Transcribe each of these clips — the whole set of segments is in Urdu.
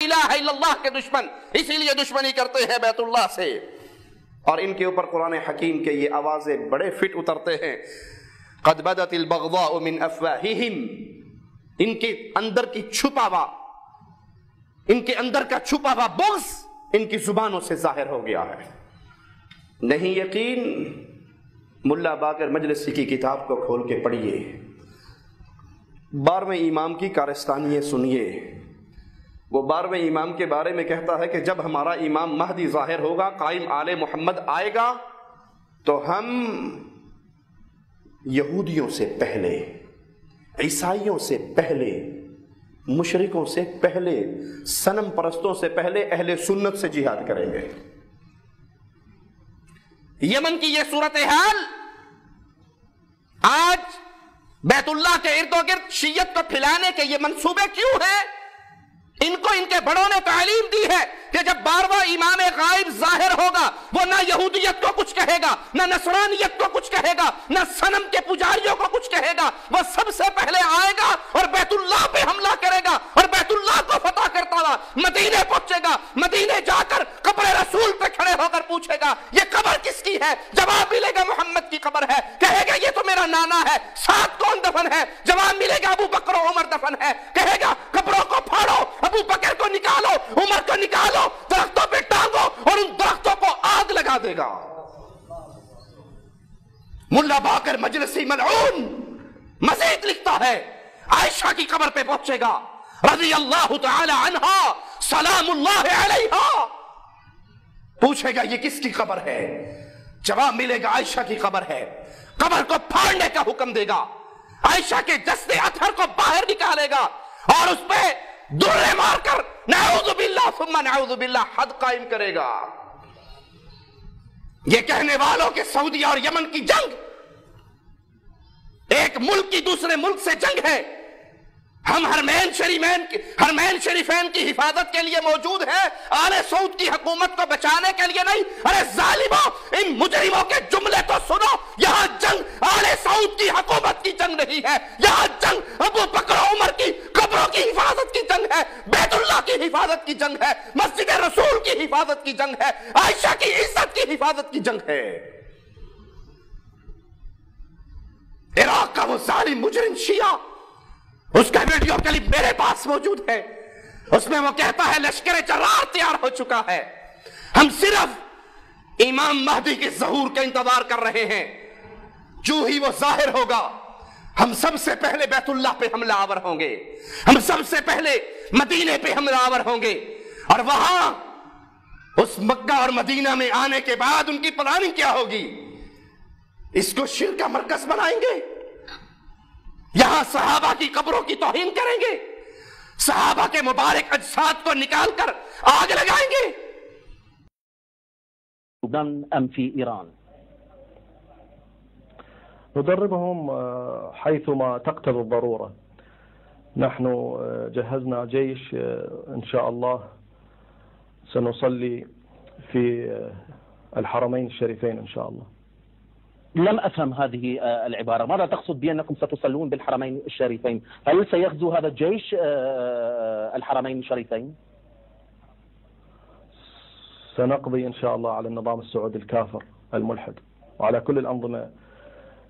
الہ الا اللہ کے دشمن اسی لیے دشمنی کرتے ہیں بیت اللہ سے، اور ان کے اوپر قرآن حکیم کے یہ آوازیں بڑے فٹ اترتے ہیں، قد بدت البغضاء من افواہہم، ان کے اندر کی چھپا ہوا، ان کے اندر کا چھپا ہوا بغض ان کی زبانوں سے ظاہر ہو گیا ہے۔ نہیں یقین؟ ملا باقر مجلسی کی کتاب کو کھول کے پڑھیے، 12ویں امام کی کارستانییں سنیے۔ وہ 12ویں امام کے بارے میں کہتا ہے کہ جب ہمارا امام مہدی ظاہر ہوگا، قائم آل محمد آئے گا، تو ہم یہودیوں سے پہلے، عیسائیوں سے پہلے، مشرکوں سے پہلے، صنم پرستوں سے پہلے اہل سنت سے جہاد کریں گے۔ یمن کی یہ صورتحال آج بیت اللہ کے ارد و گرد شیعت کو پھیلانے کے یہ منصوبے کیوں ہیں؟ ان کو ان کے بڑوں نے تعلیم دی ہے کہ جب 12واں امام غائب ظاہر ہوگا، وہ نہ یہودیت کو کچھ کہے گا، نہ نصرانیت کو کچھ کہے گا، نہ صنم کے پجاریوں کو کچھ کہے گا، وہ سب سے پہلے آئے گا اور بیت اللہ پہ حملہ کرے گا اور بیت اللہ کو فتح کرتا ہوا مدینے پہنچے گا، مدینے جا کر قبر رسول پہ کھڑے ہو کر پوچھے گا یہ قبر کس کی ہے؟ جواب ملے گا محمد کی قبر ہے، کہے گا یہ تو میرا نانا ہے۔ ساتھ کون دفن ہے؟ جواب ملے گا ابو بکر و عمر دفن ہے، کہے گا قبروں کو پھاڑو، ابو بکر کو نکالو، عمر کو نکالو، درختوں پہ ٹانگو، اور ان درختوں کو آگ لگا دے گا۔ ملا باقر مجلسی ملعون مزید لکھتا ہے، عائشہ کی قبر پہ پہنچے گا، رضی اللہ تعالی عنہا سلام اللہ علیہا، پوچھے گا یہ کس کی قبر ہے؟ جواب ملے گا عائشہ کی قبر ہے، قبر کو پھاڑنے کا حکم دے گا، عائشہ کے جسد اطہر کو باہر نکالے گا اور اس پہ درے مار کر نعوذ باللہ ثم نعوذ باللہ حد قائم کرے گا۔ یہ کہنے والوں کے سعودی اور یمن کی جنگ ایک ملک کی دوسرے ملک سے جنگ ہے، ہم حرمین شریفین کی حفاظت کے لیے موجود ہیں، آل سعود کی حکومت کو بچانے کے لیے نہیں۔ ارے ظالموں، ان مجرموں کے جملے تو سنو، یہاں جنگ آل سعود کی حکومت کی جنگ نہیں ہے، یہاں جنگ ابو بکر و عمر کی قبروں کی حفاظت کی جنگ ہے، بیت اللہ کی حفاظت کی جنگ ہے، مسجد رسول کی حفاظت کی جنگ ہے، عائشہ کی عزت کی حفاظت کی جنگ ہے۔ عراق کا وہ ظالم مجرم شیعہ، اس کا ویڈیو کلپ میرے پاس موجود ہے، اس میں وہ کہتا ہے لشکر جرار تیار ہو چکا ہے، ہم صرف امام مہدی کے ظہور کا انتظار کر رہے ہیں، جو ہی وہ ظاہر ہوگا ہم سب سے پہلے بیت اللہ پہ حملہ آور ہوں گے، ہم سب سے پہلے مدینے پہ حملہ آور ہوں گے، اور وہاں اس مکہ اور مدینہ میں آنے کے بعد ان کی پلاننگ کیا ہوگی؟ اس کو شرک کا مرکز بنائیں گے، یہاں صحابہ کی قبروں کی توہین کریں گے، صحابہ کے مبارک اجساد کو نکال کر آگ لگائیں گے۔ أم في إيران؟ ندربهم حيثما تقتضي الضرورة. نحن جهزنا جيش إن شاء الله سنصلي في الحرمين الشريفين إن شاء الله. لم أفهم هذه العبارة، ماذا تقصد بأنكم ستصلون بالحرمين الشريفين؟ هل سيغزو هذا الجيش الحرمين الشريفين؟ سنقضي إن شاء الله على النظام السعودي الكافر الملحد وعلى كل الأنظمة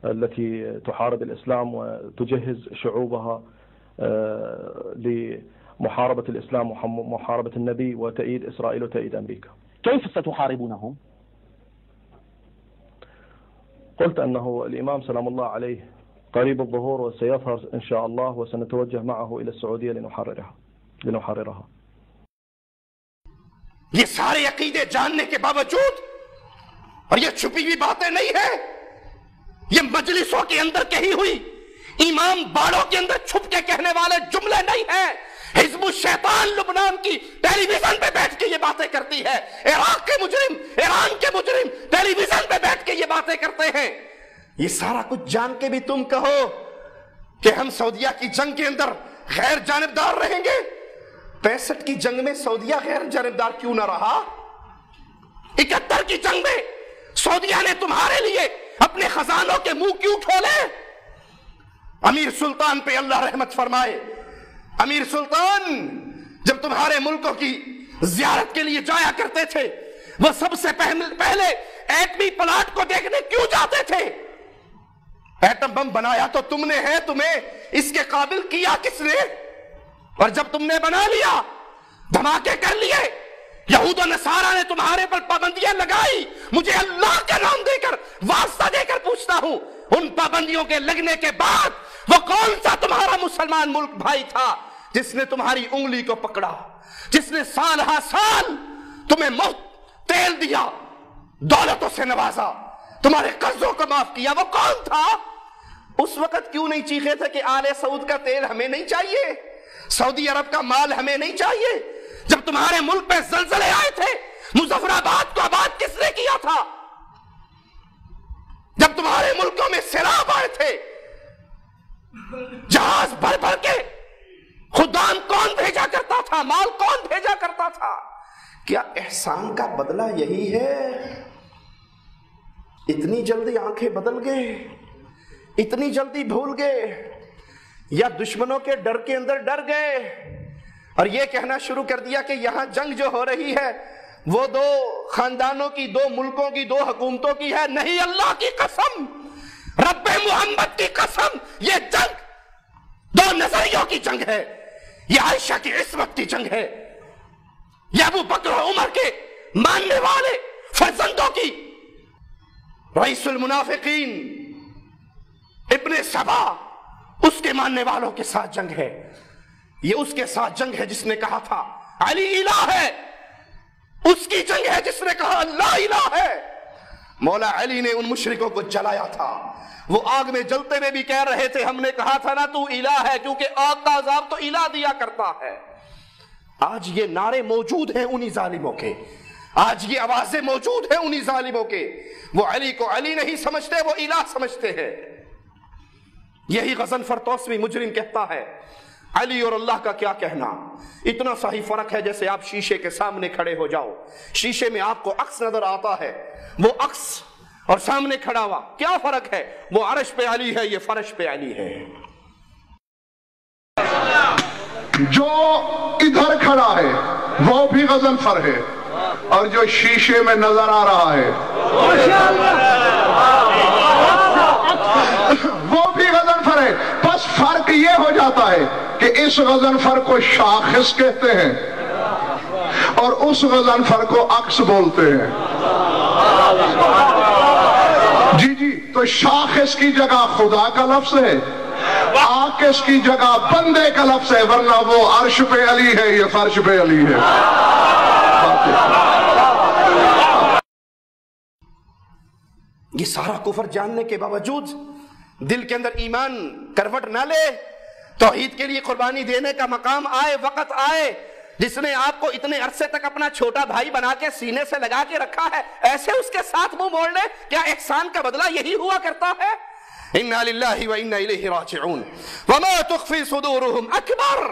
التي تحارب الإسلام وتجهز شعوبها لمحاربة الإسلام ومحاربة النبي وتأييد إسرائيل وتأييد أمريكا. كيف ستحاربونهم؟ قلت أنه الإمام سلام الله عليه قريب الظهور وسيظهر إن شاء الله وسنتوجه معه إلى السعودية لنحررها. یہ سارے عقیدے جاننے کے باوجود، اور یہ چھپی ہوئی باتیں نہیں ہیں، یہ مجلسوں کے اندر کہی ہوئی، امام باڑوں کے اندر چھپ کے کہنے والے جملے نہیں ہیں۔ حزب الشیطان لبنان کی ٹیلی ویژن پہ بیٹھ کے یہ باتیں کرتی ہے، عراق کے مجرم، ایران کے مجرم ٹیلی ویژن پہ بیٹھ کے یہ باتیں کرتے ہیں۔ یہ سارا کچھ جان کے بھی تم کہو کہ ہم سعودیہ کی جنگ کے اندر غیر جانبدار رہیں گے۔ 65 کی جنگ میں سعودیہ غیر جانبدار کیوں نہ رہا؟ 71 کی جنگ میں سعودیہ نے تمہارے لیے اپنے خزانوں کے منہ کیوں کھولے؟ امیر سلطان پہ اللہ رحمت فرمائے، امیر سلطان جب تمہارے ملکوں کی زیارت کے لیے جایا کرتے تھے وہ سب سے پہلے ایٹمی پلانٹ کو دیکھنے کیوں جاتے تھے؟ ایٹم بم بنایا تو تم نے ہے، تمہیں اس کے قابل کیا کس نے؟ اور جب تم نے بنا لیا، دھماکے کر لیے، یہود و نصارہ نے تمہارے پر پابندیاں لگائی، مجھے اللہ کا نام دے کر واسطہ دے کر پوچھتا ہوں، ان پابندیوں کے لگنے کے بعد وہ کون سا تمہارا مسلمان ملک بھائی تھا جس نے تمہاری انگلی کو پکڑا، جس نے سال ہا سال تمہیں مفت تیل دیا، دولتوں سے نوازا، تمہارے قرضوں کو معاف کیا؟ وہ کون تھا؟ اس وقت کیوں نہیں چیخے تھے کہ آل سعود کا تیل ہمیں نہیں چاہیے، سعودی عرب کا مال ہمیں نہیں چاہیے؟ جب تمہارے ملک پہ زلزلے آئے تھے، مظفر آباد کو آباد کس نے کیا تھا؟ جب تمہارے ملکوں میں سیلاب آئے تھے، جہاز بھر بھر کے خدام کون بھیجا کرتا تھا، مال کون بھیجا کرتا تھا؟ کیا احسان کا بدلہ یہی ہے؟ اتنی جلدی آنکھیں بدل گئے، اتنی جلدی بھول گئے، یا دشمنوں کے ڈر کے اندر ڈر گئے اور یہ کہنا شروع کر دیا کہ یہاں جنگ جو ہو رہی ہے وہ دو خاندانوں کی، دو ملکوں کی، دو حکومتوں کی ہے؟ نہیں، اللہ کی قسم، رب محمد کی قسم، یہ جنگ دو نظریوں کی جنگ ہے، یہ عائشہ کی عصمت کی جنگ ہے، یہ ابو بکر و عمر کے ماننے والے فرزندوں کی، رئیس المنافقین ابن سبا اس کے ماننے والوں کے ساتھ جنگ ہے، یہ اس کے ساتھ جنگ ہے جس نے کہا تھا علی الہ ہے، اس کی جنگ ہے جس نے کہا اللہ الہ ہے۔ مولا علی نے ان مشرکوں کو جلایا تھا، وہ آگ میں جلتے میں بھی کہہ رہے تھے ہم نے کہا تھا نا تو الہ ہے، کیونکہ آگ کا عذاب تو الہ دیا کرتا ہے۔ آج یہ نعرے موجود ہیں انہی ظالموں کے، آج یہ آوازیں موجود ہیں انہی ظالموں کے، وہ علی کو علی نہیں سمجھتے، وہ الہ سمجھتے ہیں۔ یہی غضنفر توسوی مجرم کہتا ہے علی اور اللہ کا کیا کہنا، اتنا سا ہی فرق ہے جیسے آپ شیشے کے سامنے کھڑے ہو جاؤ، شیشے میں آپ کو عکس نظر آتا ہے، وہ عکس اور سامنے کھڑا ہوا کیا فرق ہے؟ وہ عرش پہ علی ہے، یہ فرش پہ علی ہے۔ جو ادھر کھڑا ہے وہ بھی غضنفر ہے اور جو شیشے میں نظر آ رہا ہے وہ بھی غضنفر ہے۔ بس فرق یہ ہو جاتا ہے کہ اس غضنفر کو شاخص کہتے ہیں اور اس غضنفر کو عکس بولتے ہیں۔ جی تو شاخص کی جگہ خدا کا لفظ ہے، عاکس کی جگہ بندے کا لفظ ہے، ورنہ وہ عرش پہ علی ہے، یہ فرش پہ علی ہے۔ یہ سارا کفر جاننے کے باوجود دل کے اندر ایمان کروٹ نہ لے، توحید کے لیے قربانی دینے کا مقام آئے، وقت آئے، جس نے آپ کو اتنے عرصے تک اپنا چھوٹا بھائی بنا کے سینے سے لگا کے رکھا ہے، ایسے اس کے ساتھ منہ موڑ لے؟ کیا احسان کا بدلہ یہی ہوا کرتا ہے؟ اِنَّا لِلَّهِ وَإِنَّا إِلَيْهِ رَاجِعُونَ وَمَا تُخْفِي صُدُورُهُمْ أَكْبَرُ۔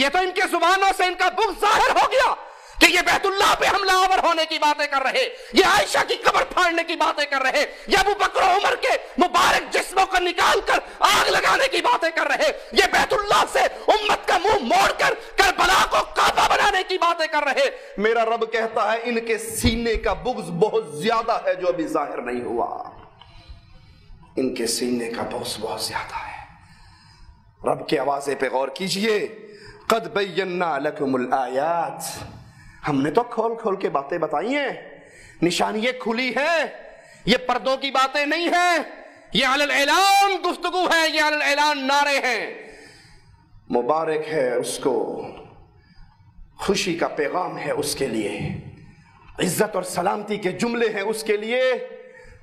یہ تو ان کے زبانوں سے ان کا بغض ظاہر ہو گیا کہ یہ بیت اللہ پہ حملہ آور ہونے کی باتیں کر رہے، یہ عائشہ کی قبر پھاڑنے کی باتیں کر رہے، یہ ابو بکر و عمر کے مبارک جسموں کو نکال کر آگ لگانے کی باتیں کر رہے، یہ بیت اللہ سے امت کا منہ موڑ کر کربلا کو کعبہ بنانے کی باتیں کر رہے۔ میرا رب کہتا ہے ان کے سینے کا بغض بہت زیادہ ہے جو ابھی ظاہر نہیں ہوا، ان کے سینے کا بغض بہت زیادہ ہے۔ رب کے آوازے پہ غور کیجئے، قد بینا لکم الآیات، ہم نے تو کھول کھول کے باتیں بتائی ہیں، نشانی یہ کھلی ہے، یہ پردوں کی باتیں نہیں ہیں، یہ علی الاعلان گفتگو ہے، یہ علی الاعلان نعرے ہیں۔ مبارک ہے اس کو، خوشی کا پیغام ہے اس کے لیے، عزت اور سلامتی کے جملے ہیں اس کے لیے،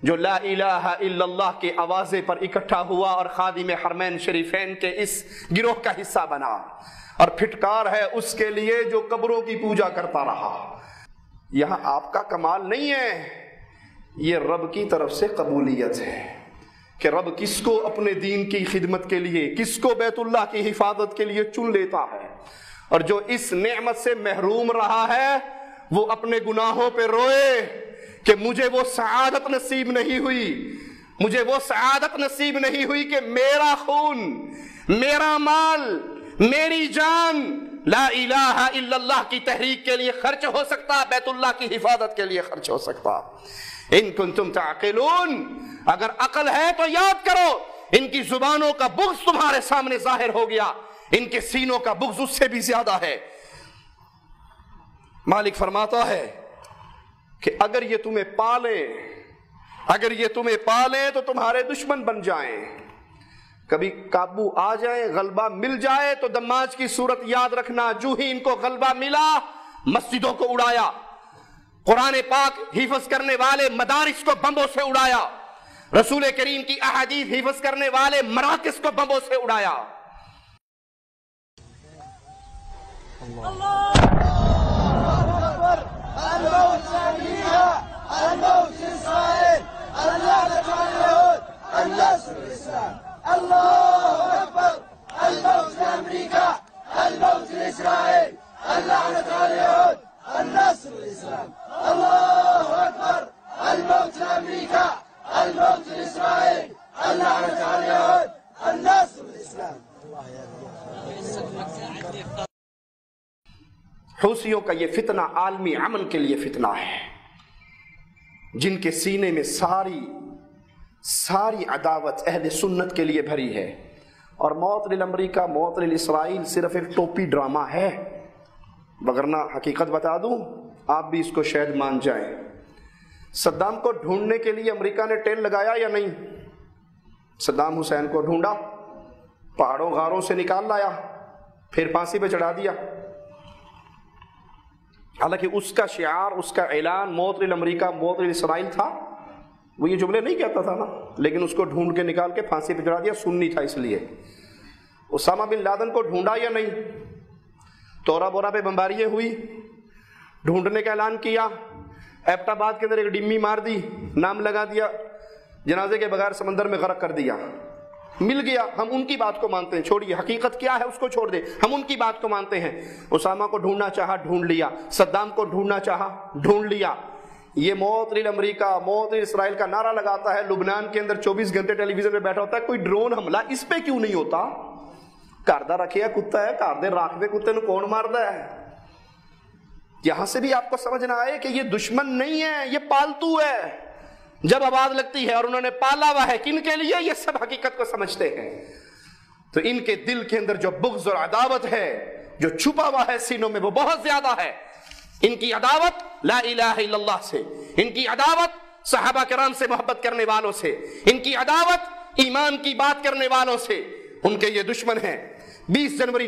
جو لا الہ الا اللہ کے آوازے پر اکٹھا ہوا اور خادم حرمین شریفین کے اس گروہ کا حصہ بنا، اور پھٹکار ہے اس کے لیے جو قبروں کی پوجا کرتا رہا۔ یہاں آپ کا کمال نہیں ہے، یہ رب کی طرف سے قبولیت ہے کہ رب کس کو اپنے دین کی خدمت کے لیے، کس کو بیت اللہ کی حفاظت کے لیے چن لیتا ہے، اور جو اس نعمت سے محروم رہا ہے وہ اپنے گناہوں پہ روئے کہ مجھے وہ سعادت نصیب نہیں ہوئی، مجھے وہ سعادت نصیب نہیں ہوئی کہ میرا خون، میرا مال، میری جان، لا الہ الا اللہ کی تحریک کے لیے خرچ ہو سکتا، بیت اللہ کی حفاظت کے لیے خرچ ہو سکتا۔ ان کنتم تعقلون، اگر عقل ہے تو یاد کرو، ان کی زبانوں کا بغض تمہارے سامنے ظاہر ہو گیا، ان کے سینوں کا بغض اس سے بھی زیادہ ہے۔ مالک فرماتا ہے کہ اگر یہ تمہیں پالیں تو تمہارے دشمن بن جائیں، کبھی قابو آ جائیں، غلبہ مل جائے تو دماج کی صورت یاد رکھنا، جو ہی ان کو غلبہ ملا مسجدوں کو اڑایا، قرآن پاک حفظ کرنے والے مدارس کو بمبوں سے اڑایا، رسول کریم کی احادیث حفظ کرنے والے مراکز کو بمبوں سے اڑایا۔ حوثیوں کا یہ فتنہ عالمی امن کے لیے فتنہ ہے، جن کے سینے میں ساری عداوت اہل سنت کے لیے بھری ہے، اور موت للامریکہ، موت للاسرائیل صرف ایک ٹوپی ڈرامہ ہے، وگرنہ حقیقت بتا دوں آپ بھی اس کو شاید مان جائیں۔ صدام کو ڈھونڈنے کے لیے امریکہ نے ٹیل لگایا یا نہیں؟ صدام حسین کو ڈھونڈا، پہاڑوں غاروں سے نکال لایا، پھر پھانسی پہ چڑھا دیا۔ حالانکہ اس کا شعار، اس کا اعلان موت للامریکہ، موت للاسرائیل تھا، وہ یہ جملے نہیں کہتا تھا نا، لیکن اس کو ڈھونڈ کے نکال کے پھانسی پہ چڑھا دیا، سنی تھا اس لیے۔ اسامہ بن لادن کو ڈھونڈا یا نہیں؟ تورا بورا پہ بمباریاں ہوئی، ڈھونڈنے کا اعلان کیا، ایبٹ آباد کے اندر ایک ڈمی مار دی، نام لگا دیا، جنازے کے بغیر سمندر میں غرق کر دیا، مل گیا۔ ہم ان کی بات کو مانتے ہیں، چھوڑیے حقیقت کیا ہے اس کو چھوڑ دیں، ہم ان کی بات کو مانتے ہیں۔ اسامہ کو ڈھونڈنا چاہا، ڈھونڈ لیا، صدام کو ڈھونڈنا چاہا، ڈھونڈ لیا۔ یہ موت للامریکہ، موت للاسرائیل کا نعرہ لگاتا ہے، لبنان کے اندر 24 گھنٹے ٹیلی ویژن پہ بیٹھا ہوتا ہے، کوئی ڈرون حملہ اس پہ کیوں نہیں ہوتا؟ کاردہ رکھیا کتا ہے، کاردے راکھ دے کتے نو کون ماردا ہے؟ یہاں سے بھی آپ کو سمجھنا آئے کہ یہ دشمن نہیں ہے، یہ پالتو ہے۔ جب آواز لگتی ہے اور انہوں نے پالا ہوا ہے کن کے لیے، یہ سب حقیقت کو سمجھتے ہیں۔ تو ان کے دل کے اندر جو بغض اور عداوت ہے، جو چھپا ہوا ہے سینوں میں، وہ بہت زیادہ ہے۔ ان کی عداوت لا الہ الا اللہ سے، ان کی عداوت صحابہ کرام سے محبت کرنے والوں سے، ان کی عداوت ایمان کی بات کرنے والوں سے، ان کے یہ دشمن ہیں۔ 20 جنوری